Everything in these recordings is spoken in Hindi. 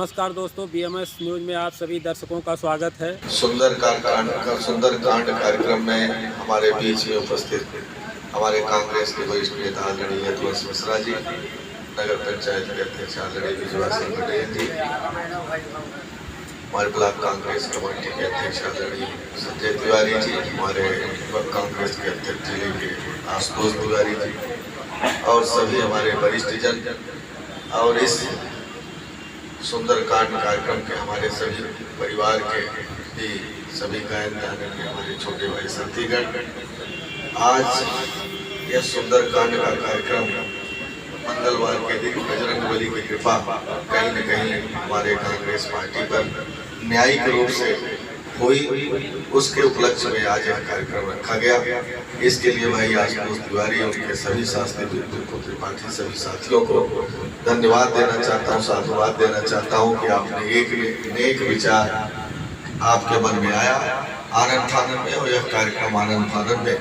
नमस्कार दोस्तों, बीएमएस न्यूज में आप सभी दर्शकों का स्वागत है। सुंदरकांड कार्यक्रम में हमारे बीच में उपस्थित हमारे कांग्रेस के वरिष्ठ नेता आदरणीय यदुवंश मिश्रा जी, नगर पंचायत के अध्यक्ष आदरणीय विजय सिंह पटेल जी, हमारे ब्लॉक कांग्रेस कमेटी के अध्यक्ष आदरणीय संजय तिवारी जी, हमारे युवक कांग्रेस के अध्यक्ष जिले के आशुतोष तिवारी जी और सभी हमारे वरिष्ठ जन और इस सुंदरकांड कार्यक्रम के हमारे सभी परिवार के भी सभी गायन गाने के हमारे छोटे भाई साथीगण, आज यह सुंदरकांड का कार्यक्रम मंगलवार के दिन बजरंगबली की कृपा कहीं न कहीं हमारे कांग्रेस पार्टी पर न्यायिक रूप से हुई, उसके उपलक्ष्य में आज यह कार्यक्रम रखा गया। इसके लिए भाई आशुतोष तिवारी और उनके सभी शास्त्री त्रिपाठी सभी साथियों को धन्यवाद देना चाहता हूँ, साधुवाद देना चाहता हूँ कि आपने एक नेक विचार आपके मन में आया आनंद फानन में, और यह कार्यक्रम आनंद फानन में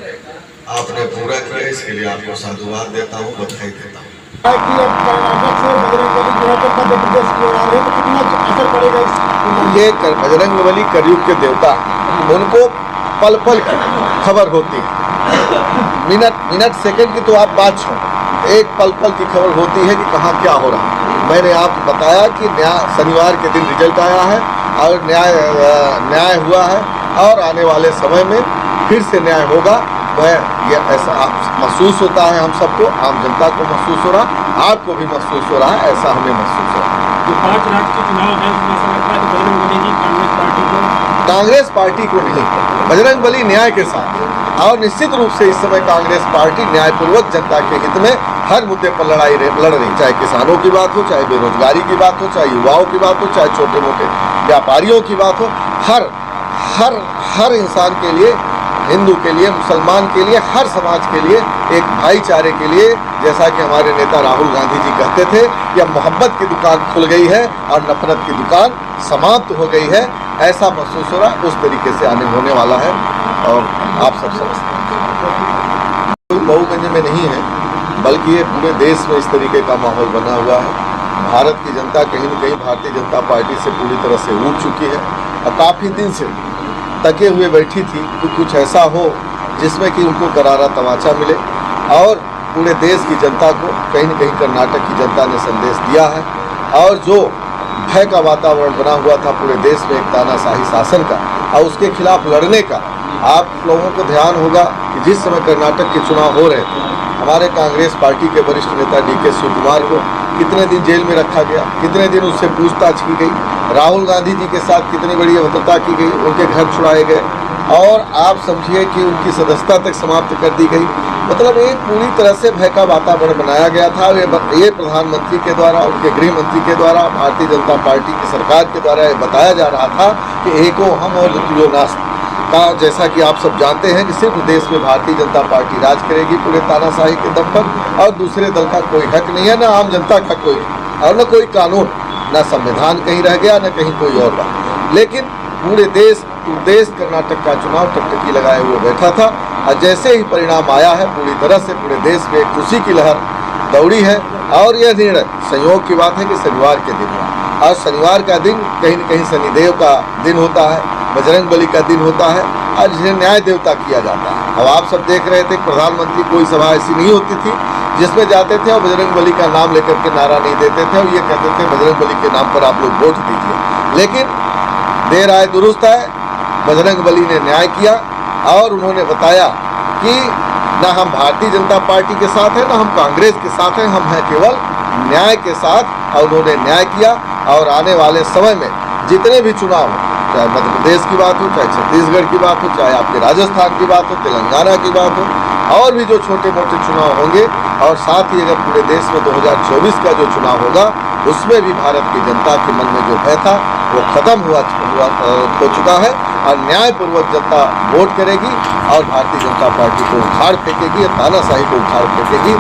आपने पूरा किया। इसके लिए आपको साधुवाद देता हूँ, बधाई देता हूँ। ये बजरंगबली कलयुग के देवता, उनको पल पल की खबर होती है, मिनट सेकंड की तो आप बात छोड़, एक पल पल की खबर होती है कि कहाँ क्या हो रहा है। मैंने आपको बताया कि शनिवार के दिन रिजल्ट आया है और न्याय हुआ है और आने वाले समय में फिर से न्याय होगा। ये ऐसा महसूस होता है, हम सबको, आम जनता को महसूस हो रहा है, आपको भी महसूस हो रहा है, ऐसा हमें महसूस हो रहा है। जो 5 राज्य के चुनाव है उसमें ऐसा लगता है कि बजरंगबली जी कांग्रेस पार्टी को नहीं, बजरंगबली न्याय के साथ, और निश्चित रूप से इस समय कांग्रेस पार्टी न्यायपूर्वक जनता के हित में हर मुद्दे पर लड़ रही, चाहे किसानों की बात हो, चाहे बेरोजगारी की बात हो, चाहे युवाओं की बात हो, चाहे छोटे मोटे व्यापारियों की बात हो, हर इंसान के लिए, हिंदू के लिए, मुसलमान के लिए, हर समाज के लिए, एक भाईचारे के लिए, जैसा कि हमारे नेता राहुल गांधी जी कहते थे, यह मोहब्बत की दुकान खुल गई है और नफरत की दुकान समाप्त हो गई है, ऐसा महसूस हो रहा है। उस तरीके से आने होने वाला है और आप सब समझते हैं। कोई बहुगंज में नहीं है, बल्कि ये पूरे देश में इस तरीके का माहौल बना हुआ है। भारत की जनता कहीं न कहीं भारतीय जनता पार्टी से पूरी तरह से ऊब चुकी है और काफ़ी दिन से तके हुए बैठी थी कि कुछ ऐसा हो जिसमें कि उनको करारा तमाचा मिले, और पूरे देश की जनता को कहीं न कहीं कर्नाटक की जनता ने संदेश दिया है। और जो भय का वातावरण बना हुआ था पूरे देश में, एक तानाशाही शासन का, और उसके खिलाफ लड़ने का, आप लोगों को ध्यान होगा कि जिस समय कर्नाटक के चुनाव हो रहे थे, हमारे कांग्रेस पार्टी के वरिष्ठ नेता DK शिवकुमार को कितने दिन जेल में रखा गया, कितने दिन उससे पूछताछ की गई, राहुल गांधी जी के साथ कितनी बड़ी अभद्रता की गई, उनके घर छुड़ाए गए, और आप समझिए कि उनकी सदस्यता तक समाप्त कर दी गई। मतलब एक पूरी तरह से भय का वातावरण बनाया गया था। ये प्रधानमंत्री के द्वारा, उनके गृह मंत्री के द्वारा, भारतीय जनता पार्टी की सरकार के द्वारा ये बताया जा रहा था कि एको हम और द्वितीयो नास्ति का, जैसा कि आप सब जानते हैं कि सिर्फ देश में भारतीय जनता पार्टी राज करेगी पूरे तानाशाही के दम पर, और दूसरे दल का कोई हक नहीं है, न आम जनता का कोई, और न कोई कानून, न संविधान कहीं रह गया, न कहीं कोई और बात। लेकिन पूरे देश कर्नाटक का चुनाव टकटकी लगाए हुए बैठा था, और जैसे ही परिणाम आया है पूरी तरह से पूरे देश में खुशी की लहर दौड़ी है। और यह निर्णय, संयोग की बात है कि शनिवार के दिन हुआ, और शनिवार का दिन कहीं न कहीं शनिदेव का दिन होता है, बजरंगबली का दिन होता है, और जिसे न्याय देवता किया जाता है। अब आप सब देख रहे थे कि प्रधानमंत्री कोई सभा ऐसी नहीं होती थी जिसमें जाते थे और बजरंगबली का नाम लेकर के नारा नहीं देते थे और ये कहते थे बजरंगबली के नाम पर आप लोग वोट दीजिए। लेकिन देर आए दुरुस्त आए, बजरंगबली ने न्याय किया और उन्होंने बताया कि न हम भारतीय जनता पार्टी के साथ हैं, न हम कांग्रेस के साथ हैं, हम हैं केवल न्याय के साथ। और उन्होंने न्याय किया, और आने वाले समय में जितने भी चुनाव हो, चाहे मध्य प्रदेश की बात हो, चाहे छत्तीसगढ़ की बात हो, चाहे आपके राजस्थान की बात हो, तेलंगाना की बात हो, और भी जो छोटे मोटे चुनाव होंगे, और साथ ही अगर पूरे देश में 2024 का जो चुनाव होगा, उसमें भी भारत की जनता के मन में जो भय था वो खत्म हो चुका है, और न्यायपूर्वक जनता वोट करेगी और भारतीय जनता पार्टी को उखाड़ फेंकेगी, तानाशाही को उखाड़ फेंकेगी।